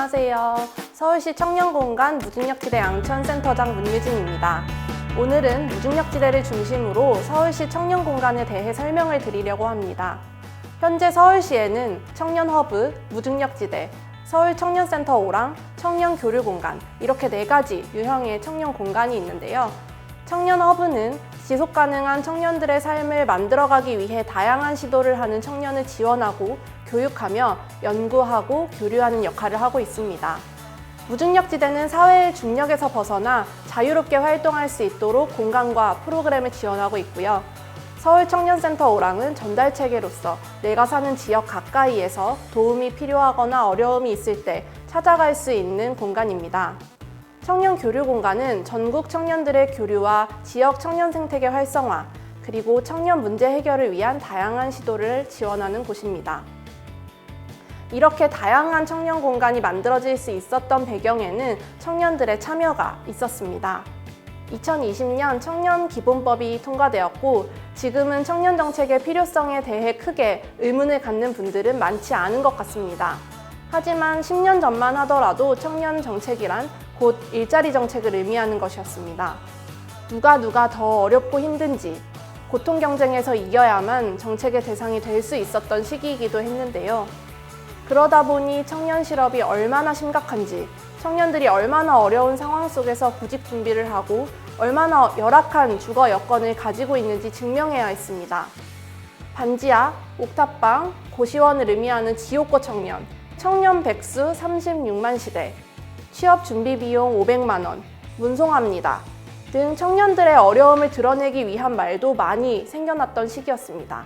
안녕하세요. 서울시 청년공간 무중력지대 양천센터장 문유진입니다. 오늘은 무중력지대를 중심으로 서울시 청년공간에 대해 설명을 드리려고 합니다. 현재 서울시에는 청년허브, 무중력지대, 서울청년센터 5랑 청년교류공간 이렇게 4가지 유형의 청년공간이 있는데요. 청년허브는 지속가능한 청년들의 삶을 만들어가기 위해 다양한 시도를 하는 청년을 지원하고 교육하며 연구하고 교류하는 역할을 하고 있습니다. 무중력지대는 사회의 중력에서 벗어나 자유롭게 활동할 수 있도록 공간과 프로그램을 지원하고 있고요. 서울청년센터 5랑은 전달체계로서 내가 사는 지역 가까이에서 도움이 필요하거나 어려움이 있을 때 찾아갈 수 있는 공간입니다. 청년교류공간은 전국 청년들의 교류와 지역 청년 생태계 활성화, 그리고 청년 문제 해결을 위한 다양한 시도를 지원하는 곳입니다. 이렇게 다양한 청년 공간이 만들어질 수 있었던 배경에는 청년들의 참여가 있었습니다. 2020년 청년기본법이 통과되었고 지금은 청년 정책의 필요성에 대해 크게 의문을 갖는 분들은 많지 않은 것 같습니다. 하지만 10년 전만 하더라도 청년 정책이란 곧 일자리 정책을 의미하는 것이었습니다. 누가 더 어렵고 힘든지 고통 경쟁에서 이겨야만 정책의 대상이 될 수 있었던 시기이기도 했는데요. 그러다 보니 청년 실업이 얼마나 심각한지, 청년들이 얼마나 어려운 상황 속에서 구직 준비를 하고 얼마나 열악한 주거 여건을 가지고 있는지 증명해야 했습니다. 반지하, 옥탑방, 고시원을 의미하는 지옥고 청년, 청년 백수 36만 시대, 취업 준비 비용 500만 원, 문송합니다 등 청년들의 어려움을 드러내기 위한 말도 많이 생겨났던 시기였습니다.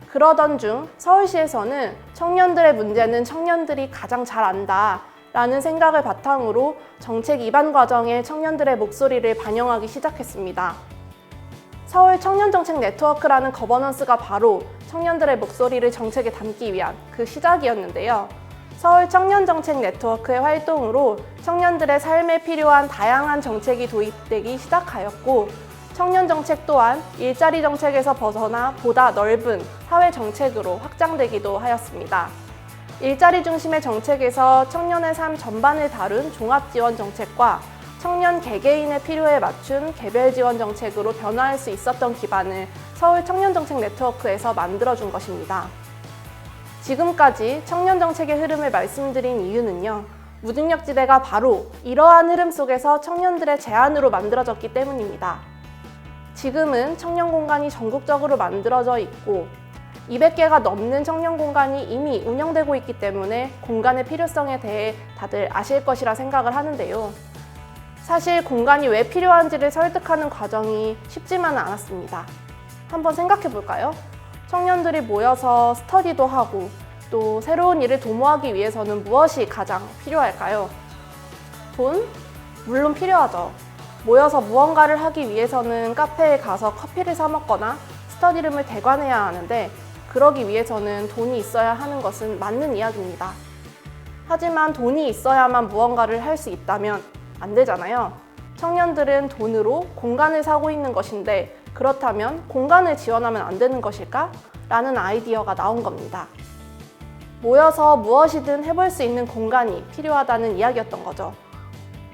그러던 중 서울시에서는 청년들의 문제는 청년들이 가장 잘 안다 라는 생각을 바탕으로 정책 입안 과정에 청년들의 목소리를 반영하기 시작했습니다. 서울 청년정책 네트워크라는 거버넌스가 바로 청년들의 목소리를 정책에 담기 위한 그 시작이었는데요. 서울 청년정책 네트워크의 활동으로 청년들의 삶에 필요한 다양한 정책이 도입되기 시작하였고 청년 정책 또한 일자리 정책에서 벗어나 보다 넓은 사회 정책으로 확장되기도 하였습니다. 일자리 중심의 정책에서 청년의 삶 전반을 다룬 종합지원 정책과 청년 개개인의 필요에 맞춘 개별 지원 정책으로 변화할 수 있었던 기반을 서울 청년정책 네트워크에서 만들어준 것입니다. 지금까지 청년 정책의 흐름을 말씀드린 이유는요. 무중력지대가 바로 이러한 흐름 속에서 청년들의 제안으로 만들어졌기 때문입니다. 지금은 청년 공간이 전국적으로 만들어져 있고 200개가 넘는 청년 공간이 이미 운영되고 있기 때문에 공간의 필요성에 대해 다들 아실 것이라 생각을 하는데요. 사실 공간이 왜 필요한지를 설득하는 과정이 쉽지만은 않았습니다. 한번 생각해 볼까요? 청년들이 모여서 스터디도 하고 또 새로운 일을 도모하기 위해서는 무엇이 가장 필요할까요? 돈? 물론 필요하죠. 모여서 무언가를 하기 위해서는 카페에 가서 커피를 사 먹거나 스터디룸을 대관해야 하는데 그러기 위해서는 돈이 있어야 하는 것은 맞는 이야기입니다. 하지만 돈이 있어야만 무언가를 할 수 있다면 안 되잖아요. 청년들은 돈으로 공간을 사고 있는 것인데 그렇다면 공간을 지원하면 안 되는 것일까? 라는 아이디어가 나온 겁니다. 모여서 무엇이든 해볼 수 있는 공간이 필요하다는 이야기였던 거죠.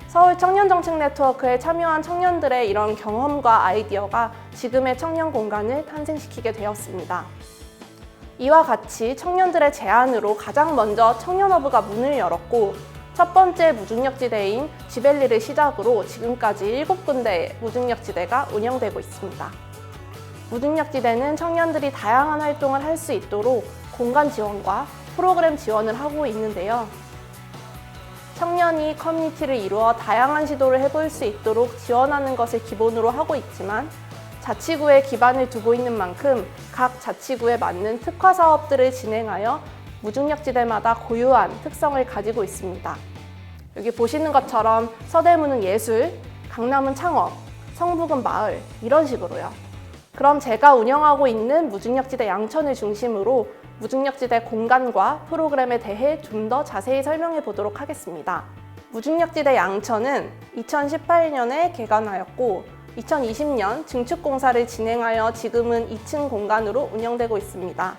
서울 청년정책 네트워크에 참여한 청년들의 이런 경험과 아이디어가 지금의 청년 공간을 탄생시키게 되었습니다. 이와 같이 청년들의 제안으로 가장 먼저 청년허브가 문을 열었고 첫 번째 무중력지대인 지벨리를 시작으로 지금까지 7군데의 무중력지대가 운영되고 있습니다. 무중력지대는 청년들이 다양한 활동을 할 수 있도록 공간 지원과 프로그램 지원을 하고 있는데요. 청년이 커뮤니티를 이루어 다양한 시도를 해볼 수 있도록 지원하는 것을 기본으로 하고 있지만 자치구에 기반을 두고 있는 만큼 각 자치구에 맞는 특화 사업들을 진행하여 무중력지대마다 고유한 특성을 가지고 있습니다. 여기 보시는 것처럼 서대문은 예술, 강남은 창업, 성북은 마을 이런 식으로요. 그럼 제가 운영하고 있는 무중력지대 양천을 중심으로 무중력지대 공간과 프로그램에 대해 좀 더 자세히 설명해 보도록 하겠습니다. 무중력지대 양천은 2018년에 개관하였고 2020년 증축공사를 진행하여 지금은 2층 공간으로 운영되고 있습니다.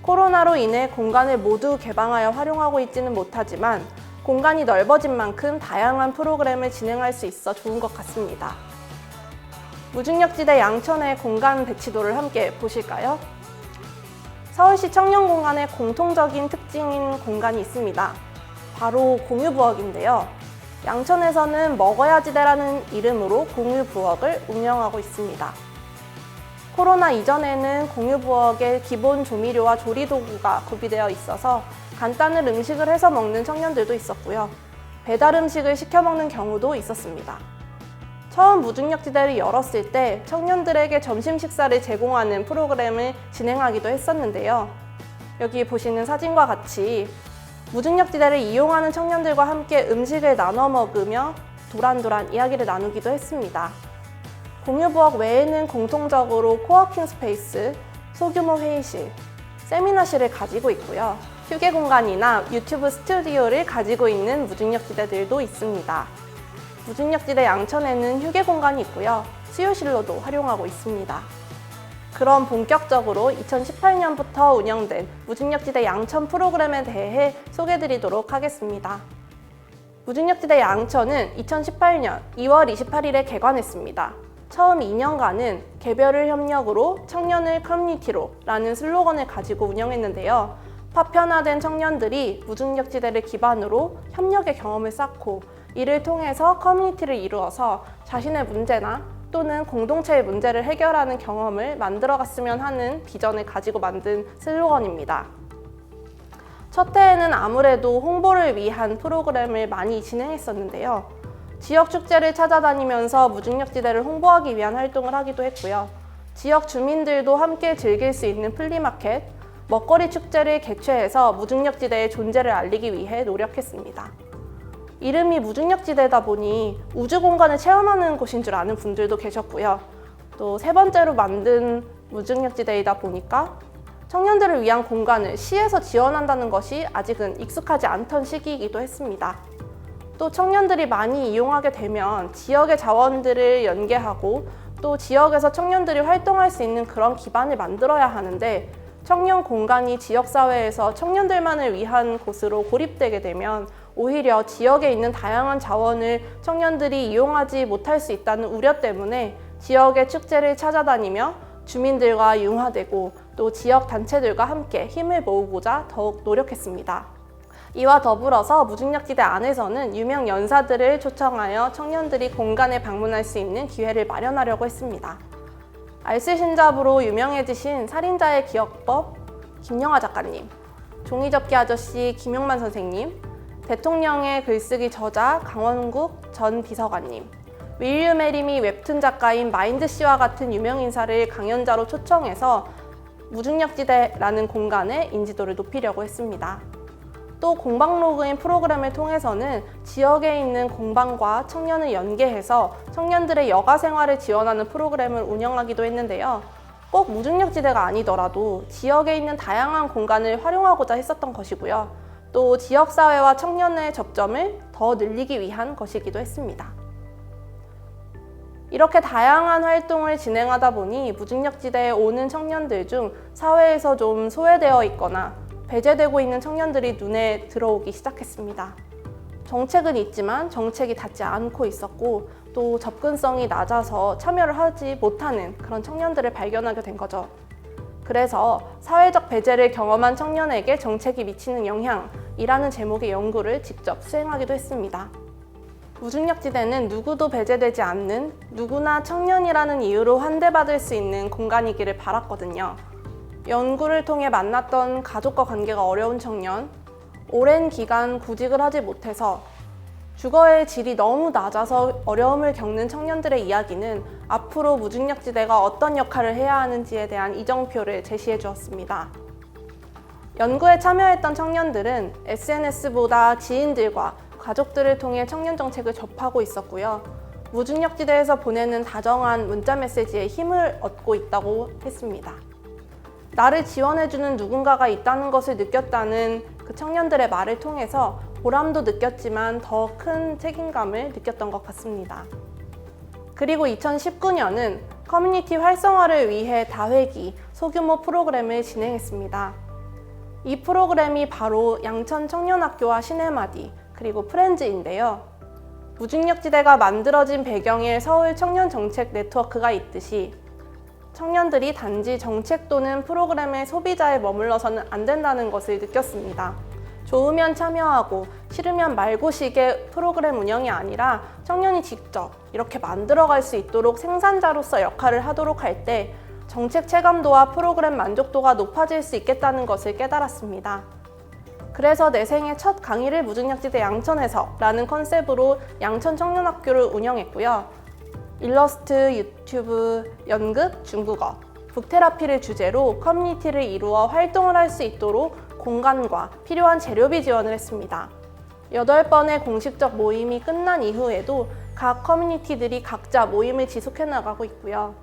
코로나로 인해 공간을 모두 개방하여 활용하고 있지는 못하지만 공간이 넓어진 만큼 다양한 프로그램을 진행할 수 있어 좋은 것 같습니다. 무중력지대 양천의 공간 배치도를 함께 보실까요? 서울시 청년공간의 공통적인 특징인 공간이 있습니다. 바로 공유부엌인데요. 양천에서는 먹어야지대라는 이름으로 공유부엌을 운영하고 있습니다. 코로나 이전에는 공유부엌에 기본 조미료와 조리도구가 구비되어 있어서 간단한 음식을 해서 먹는 청년들도 있었고요. 배달 음식을 시켜 먹는 경우도 있었습니다. 처음 무중력지대를 열었을 때 청년들에게 점심 식사를 제공하는 프로그램을 진행하기도 했었는데요. 여기 보시는 사진과 같이 무중력지대를 이용하는 청년들과 함께 음식을 나눠 먹으며 도란도란 이야기를 나누기도 했습니다. 공유부엌 외에는 공통적으로 코워킹 스페이스, 소규모 회의실, 세미나실을 가지고 있고요. 휴게 공간이나 유튜브 스튜디오를 가지고 있는 무중력지대들도 있습니다. 무중력지대 양천에는 휴게 공간이 있고요. 수요실로도 활용하고 있습니다. 그럼 본격적으로 2018년부터 운영된 무중력지대 양천 프로그램에 대해 소개해드리도록 하겠습니다. 무중력지대 양천은 2018년 2월 28일에 개관했습니다. 처음 2년간은 개별을 협력으로 청년을 커뮤니티로 라는 슬로건을 가지고 운영했는데요. 파편화된 청년들이 무중력지대를 기반으로 협력의 경험을 쌓고 이를 통해서 커뮤니티를 이루어서 자신의 문제나 또는 공동체의 문제를 해결하는 경험을 만들어갔으면 하는 비전을 가지고 만든 슬로건입니다. 첫 해에는 아무래도 홍보를 위한 프로그램을 많이 진행했었는데요. 지역 축제를 찾아다니면서 무중력지대를 홍보하기 위한 활동을 하기도 했고요. 지역 주민들도 함께 즐길 수 있는 플리마켓, 먹거리 축제를 개최해서 무중력지대의 존재를 알리기 위해 노력했습니다. 이름이 무중력지대다 보니 우주공간을 체험하는 곳인 줄 아는 분들도 계셨고요. 또 세 번째로 만든 무중력지대이다 보니까 청년들을 위한 공간을 시에서 지원한다는 것이 아직은 익숙하지 않던 시기이기도 했습니다. 또 청년들이 많이 이용하게 되면 지역의 자원들을 연계하고 또 지역에서 청년들이 활동할 수 있는 그런 기반을 만들어야 하는데 청년 공간이 지역사회에서 청년들만을 위한 곳으로 고립되게 되면 오히려 지역에 있는 다양한 자원을 청년들이 이용하지 못할 수 있다는 우려 때문에 지역의 축제를 찾아다니며 주민들과 융화되고 또 지역 단체들과 함께 힘을 모으고자 더욱 노력했습니다. 이와 더불어서 무중력지대 안에서는 유명 연사들을 초청하여 청년들이 공간에 방문할 수 있는 기회를 마련하려고 했습니다. 알쓸신잡으로 유명해지신 살인자의 기억법 김영하 작가님, 종이접기 아저씨 김용만 선생님, 대통령의 글쓰기 저자 강원국 전 비서관님, 윌리엄 해림이 웹툰 작가인 마인드 씨와 같은 유명 인사를 강연자로 초청해서 무중력지대라는 공간의 인지도를 높이려고 했습니다. 또 공방 로그인 프로그램을 통해서는 지역에 있는 공방과 청년을 연계해서 청년들의 여가 생활을 지원하는 프로그램을 운영하기도 했는데요. 꼭 무중력지대가 아니더라도 지역에 있는 다양한 공간을 활용하고자 했었던 것이고요. 또 지역사회와 청년의 접점을 더 늘리기 위한 것이기도 했습니다. 이렇게 다양한 활동을 진행하다 보니 무중력지대에 오는 청년들 중 사회에서 좀 소외되어 있거나 배제되고 있는 청년들이 눈에 들어오기 시작했습니다. 정책은 있지만 정책이 닿지 않고 있었고 또 접근성이 낮아서 참여를 하지 못하는 그런 청년들을 발견하게 된 거죠. 그래서 사회적 배제를 경험한 청년에게 정책이 미치는 영향이라는 제목의 연구를 직접 수행하기도 했습니다. 무중력지대는 누구도 배제되지 않는 누구나 청년이라는 이유로 환대받을 수 있는 공간이기를 바랐거든요. 연구를 통해 만났던 가족과 관계가 어려운 청년, 오랜 기간 구직을 하지 못해서 주거의 질이 너무 낮아서 어려움을 겪는 청년들의 이야기는 앞으로 무중력지대가 어떤 역할을 해야 하는지에 대한 이정표를 제시해 주었습니다. 연구에 참여했던 청년들은 SNS보다 지인들과 가족들을 통해 청년 정책을 접하고 있었고요. 무중력지대에서 보내는 다정한 문자 메시지에 힘을 얻고 있다고 했습니다. 나를 지원해주는 누군가가 있다는 것을 느꼈다는 그 청년들의 말을 통해서 보람도 느꼈지만 더 큰 책임감을 느꼈던 것 같습니다. 그리고 2019년은 커뮤니티 활성화를 위해 다회기 소규모 프로그램을 진행했습니다. 이 프로그램이 바로 양천 청년학교와 시네마디 그리고 프렌즈인데요. 무중력지대가 만들어진 배경에 서울 청년 정책 네트워크가 있듯이 청년들이 단지 정책 또는 프로그램의 소비자에 머물러서는 안 된다는 것을 느꼈습니다. 좋으면 참여하고 싫으면 말고식의 프로그램 운영이 아니라 청년이 직접 이렇게 만들어갈 수 있도록 생산자로서 역할을 하도록 할 때 정책 체감도와 프로그램 만족도가 높아질 수 있겠다는 것을 깨달았습니다. 그래서 내 생애 첫 강의를 무중력지대 양천에서 라는 컨셉으로 양천 청년학교를 운영했고요. 일러스트, 유튜브, 연극, 중국어, 북테라피를 주제로 커뮤니티를 이루어 활동을 할 수 있도록 공간과 필요한 재료비 지원을 했습니다. 8번의 공식적 모임이 끝난 이후에도 각 커뮤니티들이 각자 모임을 지속해 나가고 있고요.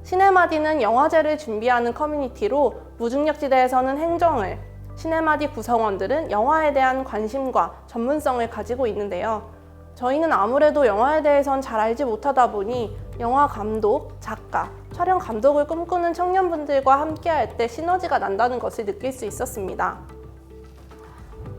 시네마디는 영화제를 준비하는 커뮤니티로 무중력지대에서는 행정을, 시네마디 구성원들은 영화에 대한 관심과 전문성을 가지고 있는데요. 저희는 아무래도 영화에 대해선 잘 알지 못하다 보니 영화 감독, 작가, 촬영 감독을 꿈꾸는 청년분들과 함께할 때 시너지가 난다는 것을 느낄 수 있었습니다.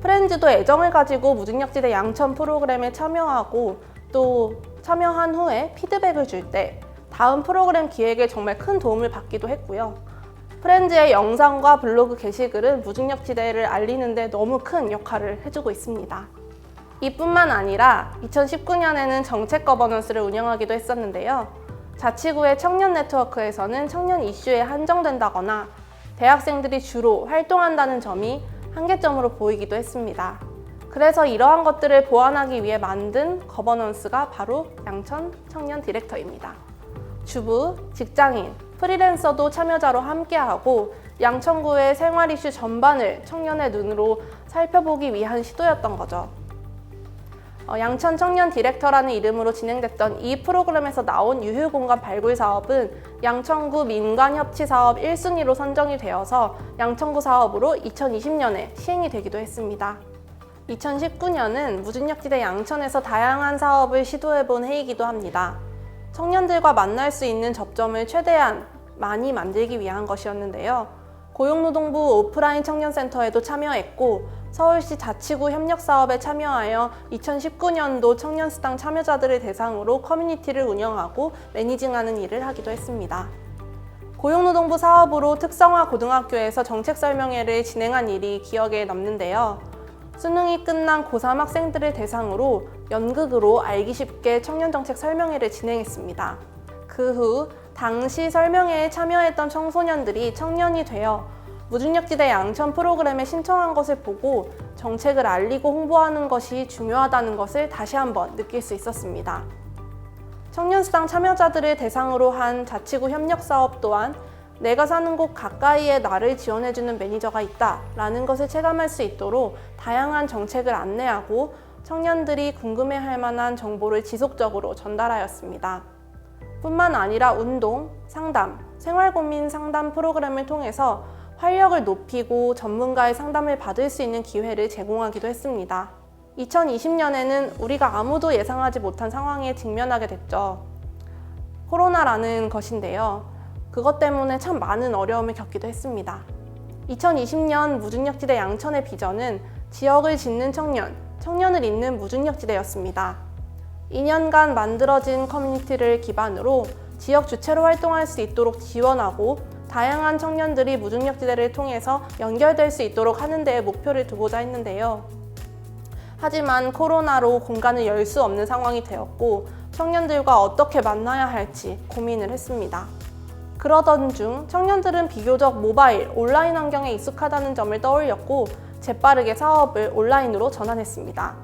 프렌즈도 애정을 가지고 무중력지대 양천 프로그램에 참여하고 또 참여한 후에 피드백을 줄 때 다음 프로그램 기획에 정말 큰 도움을 받기도 했고요. 프렌즈의 영상과 블로그 게시글은 무중력지대를 알리는 데 너무 큰 역할을 해주고 있습니다. 이뿐만 아니라 2019년에는 정책 거버넌스를 운영하기도 했었는데요. 자치구의 청년 네트워크에서는 청년 이슈에 한정된다거나 대학생들이 주로 활동한다는 점이 한계점으로 보이기도 했습니다. 그래서 이러한 것들을 보완하기 위해 만든 거버넌스가 바로 양천 청년 디렉터입니다. 주부, 직장인, 프리랜서도 참여자로 함께하고 양천구의 생활 이슈 전반을 청년의 눈으로 살펴보기 위한 시도였던 거죠. 양천 청년 디렉터라는 이름으로 진행됐던 이 프로그램에서 나온 유휴공간 발굴 사업은 양천구 민관협치사업 1순위로 선정이 되어서 양천구 사업으로 2020년에 시행이 되기도 했습니다. 2019년은 무중력지대 양천에서 다양한 사업을 시도해본 해이기도 합니다. 청년들과 만날 수 있는 접점을 최대한 많이 만들기 위한 것이었는데요. 고용노동부 오프라인 청년센터에도 참여했고 서울시 자치구 협력사업에 참여하여 2019년도 청년수당 참여자들을 대상으로 커뮤니티를 운영하고 매니징하는 일을 하기도 했습니다. 고용노동부 사업으로 특성화 고등학교에서 정책설명회를 진행한 일이 기억에 남는데요. 수능이 끝난 고3 학생들을 대상으로 연극으로 알기 쉽게 청년정책 설명회를 진행했습니다. 그 후 당시 설명회에 참여했던 청소년들이 청년이 되어 무중력지대 양천 프로그램에 신청한 것을 보고 정책을 알리고 홍보하는 것이 중요하다는 것을 다시 한번 느낄 수 있었습니다. 청년수당 참여자들을 대상으로 한 자치구 협력사업 또한 내가 사는 곳 가까이에 나를 지원해주는 매니저가 있다라는 것을 체감할 수 있도록 다양한 정책을 안내하고 청년들이 궁금해할 만한 정보를 지속적으로 전달하였습니다. 뿐만 아니라 운동, 상담, 생활고민 상담 프로그램을 통해서 활력을 높이고 전문가의 상담을 받을 수 있는 기회를 제공하기도 했습니다. 2020년에는 우리가 아무도 예상하지 못한 상황에 직면하게 됐죠. 코로나라는 것인데요. 그것 때문에 참 많은 어려움을 겪기도 했습니다. 2020년 무중력지대 양천의 비전은 지역을 짓는 청년, 청년을 잇는 무중력지대였습니다. 2년간 만들어진 커뮤니티를 기반으로 지역 주체로 활동할 수 있도록 지원하고 다양한 청년들이 무중력지대를 통해서 연결될 수 있도록 하는 데에 목표를 두고자 했는데요. 하지만 코로나로 공간을 열 수 없는 상황이 되었고 청년들과 어떻게 만나야 할지 고민을 했습니다. 그러던 중 청년들은 비교적 모바일, 온라인 환경에 익숙하다는 점을 떠올렸고 재빠르게 사업을 온라인으로 전환했습니다.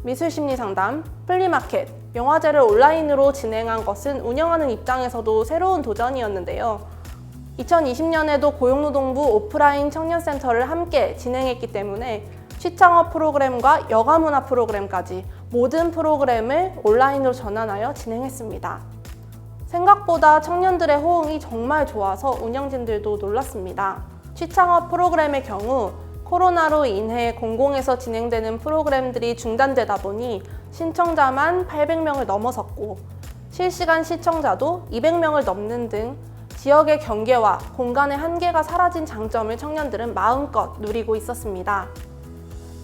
미술심리상담, 플리마켓, 영화제를 온라인으로 진행한 것은 운영하는 입장에서도 새로운 도전이었는데요. 2020년에도 고용노동부 오프라인 청년센터를 함께 진행했기 때문에 취창업 프로그램과 여가문화 프로그램까지 모든 프로그램을 온라인으로 전환하여 진행했습니다. 생각보다 청년들의 호응이 정말 좋아서 운영진들도 놀랐습니다. 취창업 프로그램의 경우 코로나로 인해 공공에서 진행되는 프로그램들이 중단되다 보니 신청자만 800명을 넘어섰고 실시간 시청자도 200명을 넘는 등 지역의 경계와 공간의 한계가 사라진 장점을 청년들은 마음껏 누리고 있었습니다.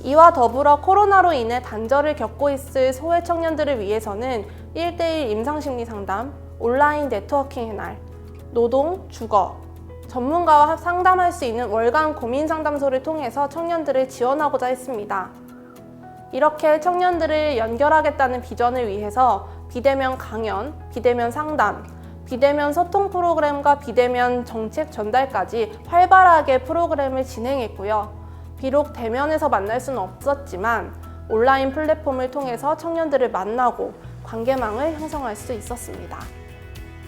이와 더불어 코로나로 인해 단절을 겪고 있을 소외 청년들을 위해서는 1대1 임상심리 상담, 온라인 네트워킹의 날, 노동, 주거, 전문가와 상담할 수 있는 월간 고민 상담소를 통해서 청년들을 지원하고자 했습니다. 이렇게 청년들을 연결하겠다는 비전을 위해서 비대면 강연, 비대면 상담, 비대면 소통 프로그램과 비대면 정책 전달까지 활발하게 프로그램을 진행했고요. 비록 대면에서 만날 수는 없었지만 온라인 플랫폼을 통해서 청년들을 만나고 관계망을 형성할 수 있었습니다.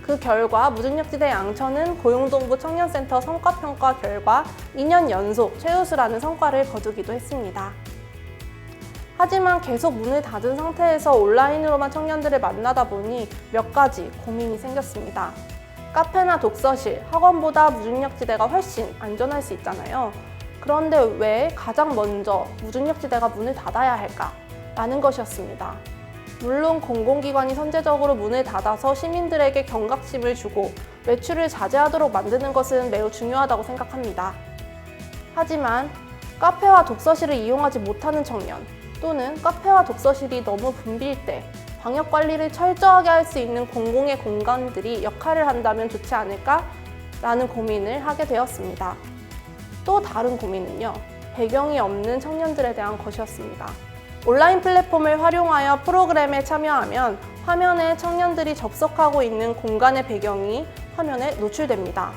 그 결과 무중력지대 양천은 고용동부 청년센터 성과평가 결과 2년 연속 최우수라는 성과를 거두기도 했습니다. 하지만 계속 문을 닫은 상태에서 온라인으로만 청년들을 만나다 보니 몇 가지 고민이 생겼습니다. 카페나 독서실, 학원보다 무중력지대가 훨씬 안전할 수 있잖아요. 그런데 왜 가장 먼저 무중력지대가 문을 닫아야 할까? 라는 것이었습니다. 물론 공공기관이 선제적으로 문을 닫아서 시민들에게 경각심을 주고 외출을 자제하도록 만드는 것은 매우 중요하다고 생각합니다. 하지만 카페와 독서실을 이용하지 못하는 청년, 또는 카페와 독서실이 너무 붐빌 때 방역관리를 철저하게 할 수 있는 공공의 공간들이 역할을 한다면 좋지 않을까? 라는 고민을 하게 되었습니다. 또 다른 고민은요, 배경이 없는 청년들에 대한 것이었습니다. 온라인 플랫폼을 활용하여 프로그램에 참여하면 화면에 청년들이 접속하고 있는 공간의 배경이 화면에 노출됩니다.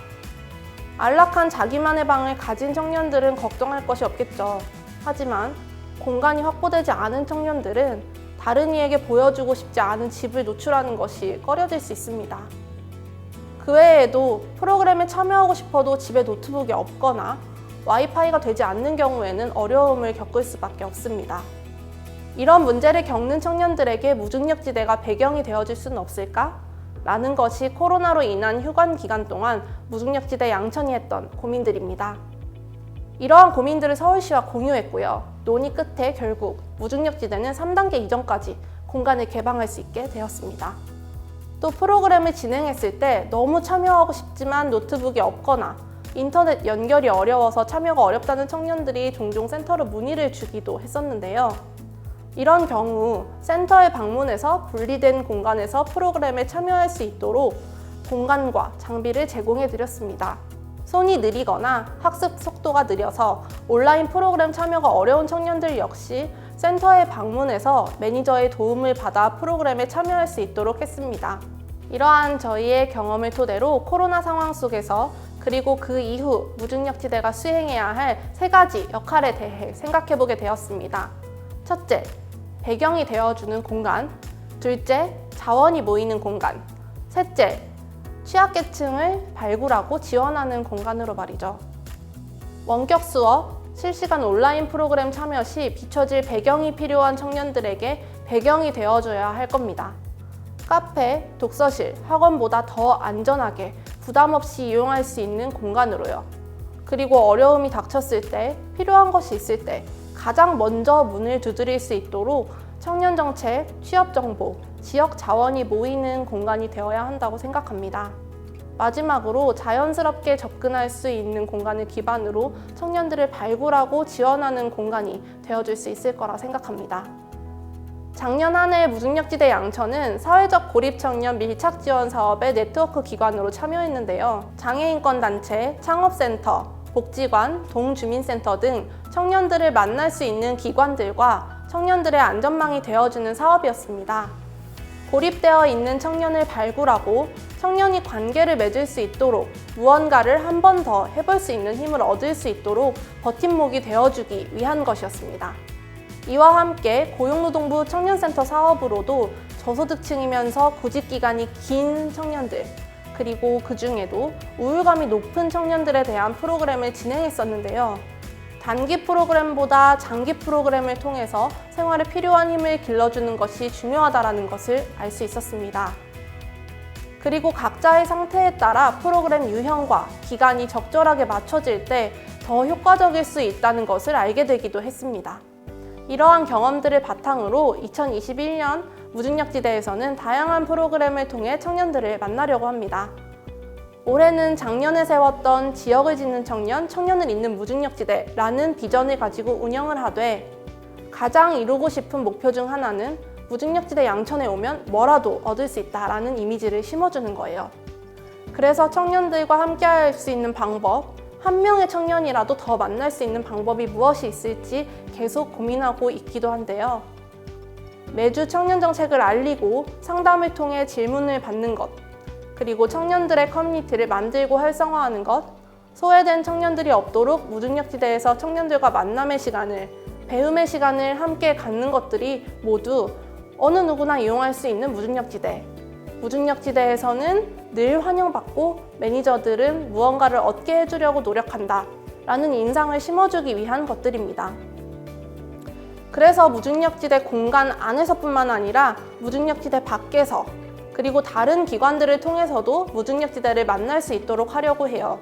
안락한 자기만의 방을 가진 청년들은 걱정할 것이 없겠죠. 하지만 공간이 확보되지 않은 청년들은 다른 이에게 보여주고 싶지 않은 집을 노출하는 것이 꺼려질 수 있습니다. 그 외에도 프로그램에 참여하고 싶어도 집에 노트북이 없거나 와이파이가 되지 않는 경우에는 어려움을 겪을 수밖에 없습니다. 이런 문제를 겪는 청년들에게 무중력지대가 배경이 되어줄 수는 없을까? 라는 것이 코로나로 인한 휴관 기간 동안 무중력지대 양천이 했던 고민들입니다. 이러한 고민들을 서울시와 공유했고요. 논의 끝에 결국 무중력지대는 3단계 이전까지 공간을 개방할 수 있게 되었습니다. 또 프로그램을 진행했을 때 너무 참여하고 싶지만 노트북이 없거나 인터넷 연결이 어려워서 참여가 어렵다는 청년들이 종종 센터로 문의를 주기도 했었는데요. 이런 경우 센터에 방문해서 분리된 공간에서 프로그램에 참여할 수 있도록 공간과 장비를 제공해 드렸습니다. 손이 느리거나 학습 속도가 느려서 온라인 프로그램 참여가 어려운 청년들 역시 센터에 방문해서 매니저의 도움을 받아 프로그램에 참여할 수 있도록 했습니다. 이러한 저희의 경험을 토대로 코로나 상황 속에서 그리고 그 이후 무중력지대가 수행해야 할 3가지 역할에 대해 생각해보게 되었습니다. 첫째, 배경이 되어주는 공간. 둘째, 자원이 모이는 공간. 셋째, 취약계층을 발굴하고 지원하는 공간으로 말이죠. 원격 수업, 실시간 온라인 프로그램 참여 시 비춰질 배경이 필요한 청년들에게 배경이 되어줘야 할 겁니다. 카페, 독서실, 학원보다 더 안전하게 부담 없이 이용할 수 있는 공간으로요. 그리고 어려움이 닥쳤을 때, 필요한 것이 있을 때 가장 먼저 문을 두드릴 수 있도록 청년정책, 취업정보, 지역 자원이 모이는 공간이 되어야 한다고 생각합니다. 마지막으로 자연스럽게 접근할 수 있는 공간을 기반으로 청년들을 발굴하고 지원하는 공간이 되어줄 수 있을 거라 생각합니다. 작년 한 해 무중력지대 양천은 사회적 고립청년 밀착 지원 사업의 네트워크 기관으로 참여했는데요. 장애인권 단체, 창업센터, 복지관, 동주민센터 등 청년들을 만날 수 있는 기관들과 청년들의 안전망이 되어주는 사업이었습니다. 고립되어 있는 청년을 발굴하고 청년이 관계를 맺을 수 있도록 무언가를 한 번 더 해볼 수 있는 힘을 얻을 수 있도록 버팀목이 되어주기 위한 것이었습니다. 이와 함께 고용노동부 청년센터 사업으로도 저소득층이면서 구직기간이 긴 청년들, 그리고 그 중에도 우울감이 높은 청년들에 대한 프로그램을 진행했었는데요. 단기 프로그램보다 장기 프로그램을 통해서 생활에 필요한 힘을 길러주는 것이 중요하다는 것을 알 수 있었습니다. 그리고 각자의 상태에 따라 프로그램 유형과 기간이 적절하게 맞춰질 때 더 효과적일 수 있다는 것을 알게 되기도 했습니다. 이러한 경험들을 바탕으로 2021년 무중력지대에서는 다양한 프로그램을 통해 청년들을 만나려고 합니다. 올해는 작년에 세웠던 지역을 짓는 청년, 청년을 잇는 무중력지대라는 비전을 가지고 운영을 하되 가장 이루고 싶은 목표 중 하나는 무중력지대 양천에 오면 뭐라도 얻을 수 있다라는 이미지를 심어주는 거예요. 그래서 청년들과 함께 할 수 있는 방법, 한 명의 청년이라도 더 만날 수 있는 방법이 무엇이 있을지 계속 고민하고 있기도 한데요. 매주 청년 정책을 알리고 상담을 통해 질문을 받는 것, 그리고 청년들의 커뮤니티를 만들고 활성화하는 것, 소외된 청년들이 없도록 무중력지대에서 청년들과 만남의 시간을, 배움의 시간을 함께 갖는 것들이 모두 어느 누구나 이용할 수 있는 무중력지대. 무중력지대에서는 늘 환영받고 매니저들은 무언가를 얻게 해주려고 노력한다 라는 인상을 심어주기 위한 것들입니다. 그래서 무중력지대 공간 안에서뿐만 아니라 무중력지대 밖에서, 그리고 다른 기관들을 통해서도 무중력지대를 만날 수 있도록 하려고 해요.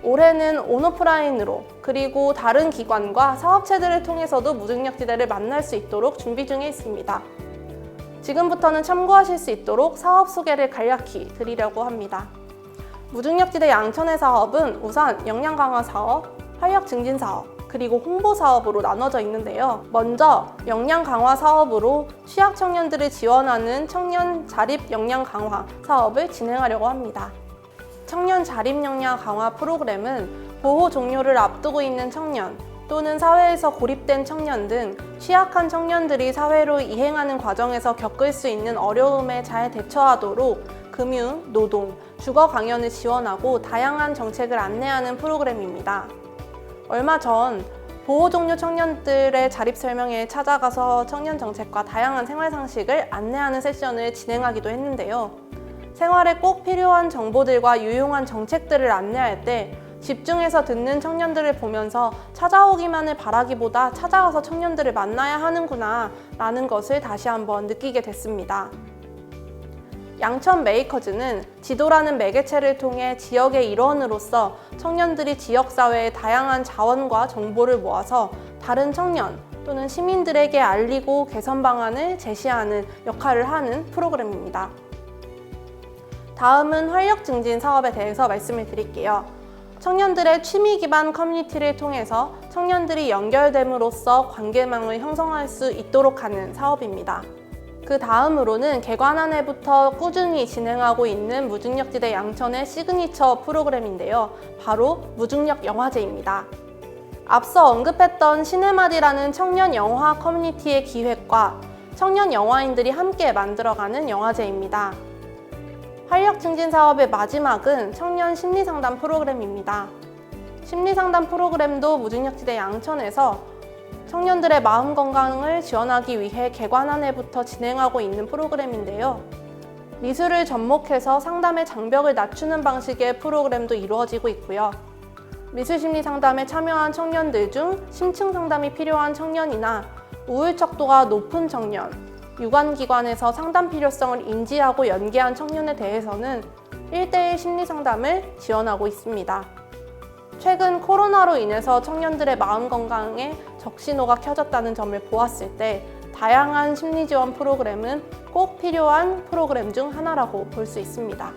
올해는 온오프라인으로, 그리고 다른 기관과 사업체들을 통해서도 무중력지대를 만날 수 있도록 준비 중에 있습니다. 지금부터는 참고하실 수 있도록 사업 소개를 간략히 드리려고 합니다. 무중력지대 양천의 사업은 우선 역량 강화 사업, 활력 증진 사업, 그리고 홍보 사업으로 나눠져 있는데요. 먼저 역량 강화 사업으로 취약 청년들을 지원하는 청년 자립 역량 강화 사업을 진행하려고 합니다. 청년 자립 역량 강화 프로그램은 보호 종료를 앞두고 있는 청년 또는 사회에서 고립된 청년 등 취약한 청년들이 사회로 이행하는 과정에서 겪을 수 있는 어려움에 잘 대처하도록 금융, 노동, 주거 강연을 지원하고 다양한 정책을 안내하는 프로그램입니다. 얼마 전 보호 종료 청년들의 자립 설명회에 찾아가서 청년 정책과 다양한 생활 상식을 안내하는 세션을 진행하기도 했는데요. 생활에 꼭 필요한 정보들과 유용한 정책들을 안내할 때 집중해서 듣는 청년들을 보면서 찾아오기만을 바라기보다 찾아가서 청년들을 만나야 하는구나 라는 것을 다시 한번 느끼게 됐습니다. 양천 메이커즈는 지도라는 매개체를 통해 지역의 일원으로서 청년들이 지역사회의 다양한 자원과 정보를 모아서 다른 청년 또는 시민들에게 알리고 개선 방안을 제시하는 역할을 하는 프로그램입니다. 다음은 활력 증진 사업에 대해서 말씀을 드릴게요. 청년들의 취미 기반 커뮤니티를 통해서 청년들이 연결됨으로써 관계망을 형성할 수 있도록 하는 사업입니다. 그 다음으로는 개관 한 해부터 꾸준히 진행하고 있는 무중력지대 양천의 시그니처 프로그램인데요. 바로 무중력 영화제입니다. 앞서 언급했던 시네마디라는 청년 영화 커뮤니티의 기획과 청년 영화인들이 함께 만들어가는 영화제입니다. 활력 증진 사업의 마지막은 청년 심리상담 프로그램입니다. 심리상담 프로그램도 무중력지대 양천에서 청년들의 마음 건강을 지원하기 위해 개관 한 해부터 진행하고 있는 프로그램인데요. 미술을 접목해서 상담의 장벽을 낮추는 방식의 프로그램도 이루어지고 있고요. 미술심리 상담에 참여한 청년들 중 심층 상담이 필요한 청년이나 우울척도가 높은 청년, 유관기관에서 상담 필요성을 인지하고 연계한 청년에 대해서는 1:1 심리상담을 지원하고 있습니다. 최근 코로나로 인해서 청년들의 마음 건강에 적신호가 켜졌다는 점을 보았을 때 다양한 심리지원 프로그램은 꼭 필요한 프로그램 중 하나라고 볼 수 있습니다.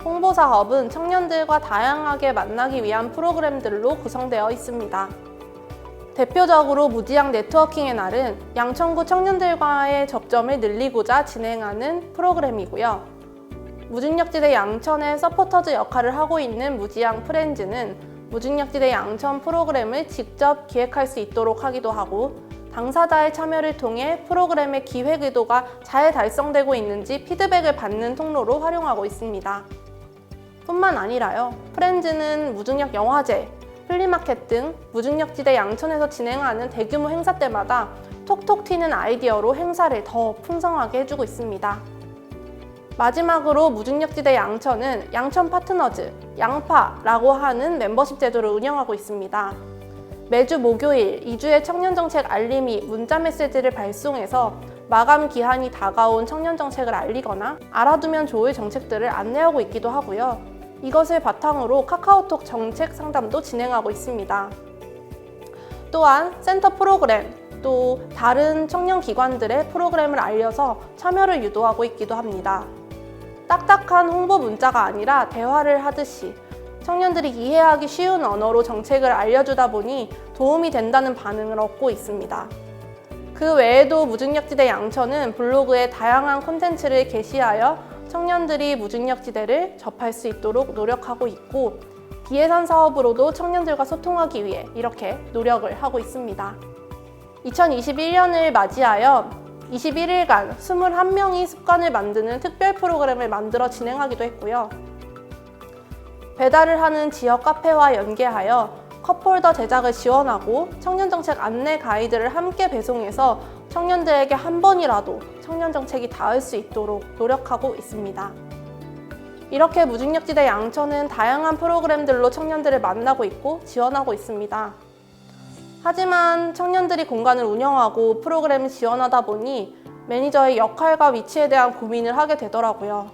홍보사업은 청년들과 다양하게 만나기 위한 프로그램들로 구성되어 있습니다. 대표적으로 무지양 네트워킹의 날은 양천구 청년들과의 접점을 늘리고자 진행하는 프로그램이고요. 무중력지대 양천의 서포터즈 역할을 하고 있는 무지양 프렌즈는 무중력지대 양천 프로그램을 직접 기획할 수 있도록 하기도 하고 당사자의 참여를 통해 프로그램의 기획 의도가 잘 달성되고 있는지 피드백을 받는 통로로 활용하고 있습니다. 뿐만 아니라요. 프렌즈는 무중력 영화제, 플리마켓 등 무중력지대 양천에서 진행하는 대규모 행사 때마다 톡톡 튀는 아이디어로 행사를 더 풍성하게 해주고 있습니다. 마지막으로 무중력지대 양천은 양천 파트너즈, 양파라고 하는 멤버십 제도를 운영하고 있습니다. 매주 목요일 2주의 청년정책 알림이 문자 메시지를 발송해서 마감 기한이 다가온 청년정책을 알리거나 알아두면 좋을 정책들을 안내하고 있기도 하고요. 이것을 바탕으로 카카오톡 정책 상담도 진행하고 있습니다. 또한 센터 프로그램, 또 다른 청년 기관들의 프로그램을 알려서 참여를 유도하고 있기도 합니다. 딱딱한 홍보 문자가 아니라 대화를 하듯이 청년들이 이해하기 쉬운 언어로 정책을 알려주다 보니 도움이 된다는 반응을 얻고 있습니다. 그 외에도 무중력지대 양천은 블로그에 다양한 콘텐츠를 게시하여 청년들이 무중력지대를 접할 수 있도록 노력하고 있고, 비예산 사업으로도 청년들과 소통하기 위해 이렇게 노력을 하고 있습니다. 2021년을 맞이하여 21일간 21명이 습관을 만드는 특별 프로그램을 만들어 진행하기도 했고요. 배달을 하는 지역 카페와 연계하여 컵홀더 제작을 지원하고 청년정책 안내 가이드를 함께 배송해서 청년들에게 한 번이라도 청년정책이 닿을 수 있도록 노력하고 있습니다. 이렇게 무중력지대 양천은 다양한 프로그램들로 청년들을 만나고 있고 지원하고 있습니다. 하지만 청년들이 공간을 운영하고 프로그램을 지원하다 보니 매니저의 역할과 위치에 대한 고민을 하게 되더라고요.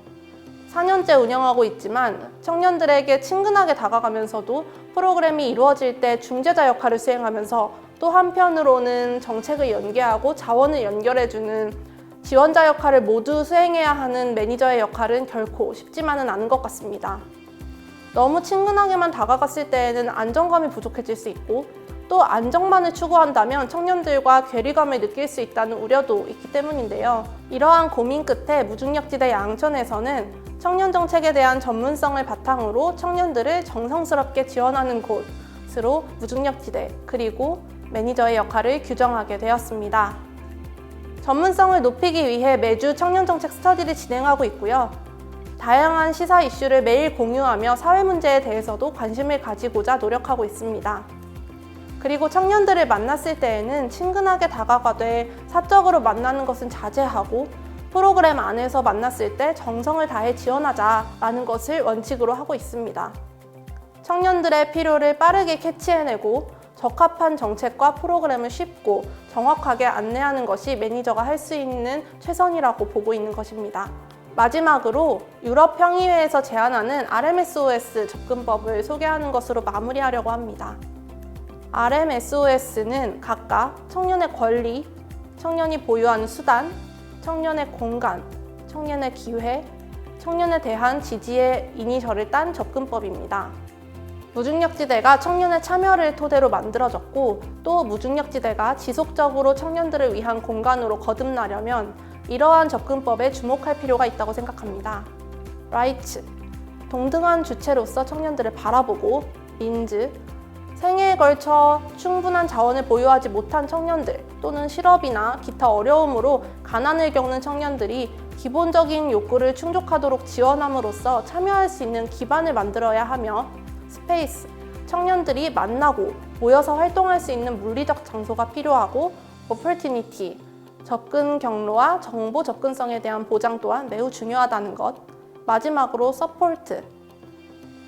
4년째 운영하고 있지만 청년들에게 친근하게 다가가면서도 프로그램이 이루어질 때 중재자 역할을 수행하면서 또 한편으로는 정책을 연계하고 자원을 연결해주는 지원자 역할을 모두 수행해야 하는 매니저의 역할은 결코 쉽지만은 않은 것 같습니다. 너무 친근하게만 다가갔을 때에는 안정감이 부족해질 수 있고, 또 안정만을 추구한다면 청년들과 괴리감을 느낄 수 있다는 우려도 있기 때문인데요. 이러한 고민 끝에 무중력지대 양천에서는 청년 정책에 대한 전문성을 바탕으로 청년들을 정성스럽게 지원하는 곳으로 무중력지대 그리고 매니저의 역할을 규정하게 되었습니다. 전문성을 높이기 위해 매주 청년 정책 스터디를 진행하고 있고요. 다양한 시사 이슈를 매일 공유하며 사회 문제에 대해서도 관심을 가지고자 노력하고 있습니다. 그리고 청년들을 만났을 때에는 친근하게 다가가되 사적으로 만나는 것은 자제하고, 프로그램 안에서 만났을 때 정성을 다해 지원하자라는 것을 원칙으로 하고 있습니다. 청년들의 필요를 빠르게 캐치해내고 적합한 정책과 프로그램을 쉽고 정확하게 안내하는 것이 매니저가 할 수 있는 최선이라고 보고 있는 것입니다. 마지막으로 유럽평의회에서 제안하는 RMSOS 접근법을 소개하는 것으로 마무리하려고 합니다. RMSOS는 각각 청년의 권리, 청년이 보유하는 수단, 청년의 공간, 청년의 기회, 청년에 대한 지지의 이니셜을 딴 접근법입니다. 무중력지대가 청년의 참여를 토대로 만들어졌고, 또 무중력지대가 지속적으로 청년들을 위한 공간으로 거듭나려면 이러한 접근법에 주목할 필요가 있다고 생각합니다. 라이츠, 동등한 주체로서 청년들을 바라보고, 린즈, 생애에 걸쳐 충분한 자원을 보유하지 못한 청년들 또는 실업이나 기타 어려움으로 가난을 겪는 청년들이 기본적인 욕구를 충족하도록 지원함으로써 참여할 수 있는 기반을 만들어야 하며, 스페이스, 청년들이 만나고 모여서 활동할 수 있는 물리적 장소가 필요하고, 오퍼튜니티, 접근 경로와 정보 접근성에 대한 보장 또한 매우 중요하다는 것. 마지막으로 서포트,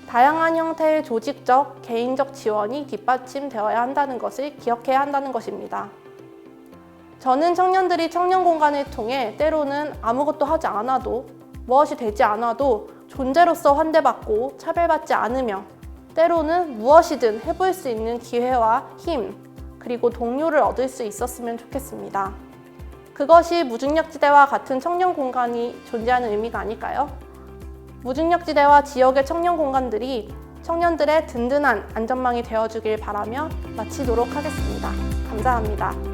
다양한 형태의 조직적, 개인적 지원이 뒷받침되어야 한다는 것을 기억해야 한다는 것입니다. 저는 청년들이 청년 공간을 통해 때로는 아무것도 하지 않아도, 무엇이 되지 않아도 존재로서 환대받고 차별받지 않으며, 때로는 무엇이든 해볼 수 있는 기회와 힘, 그리고 동료를 얻을 수 있었으면 좋겠습니다. 그것이 무중력지대와 같은 청년 공간이 존재하는 의미가 아닐까요? 무중력지대와 지역의 청년 공간들이 청년들의 든든한 안전망이 되어주길 바라며 마치도록 하겠습니다. 감사합니다.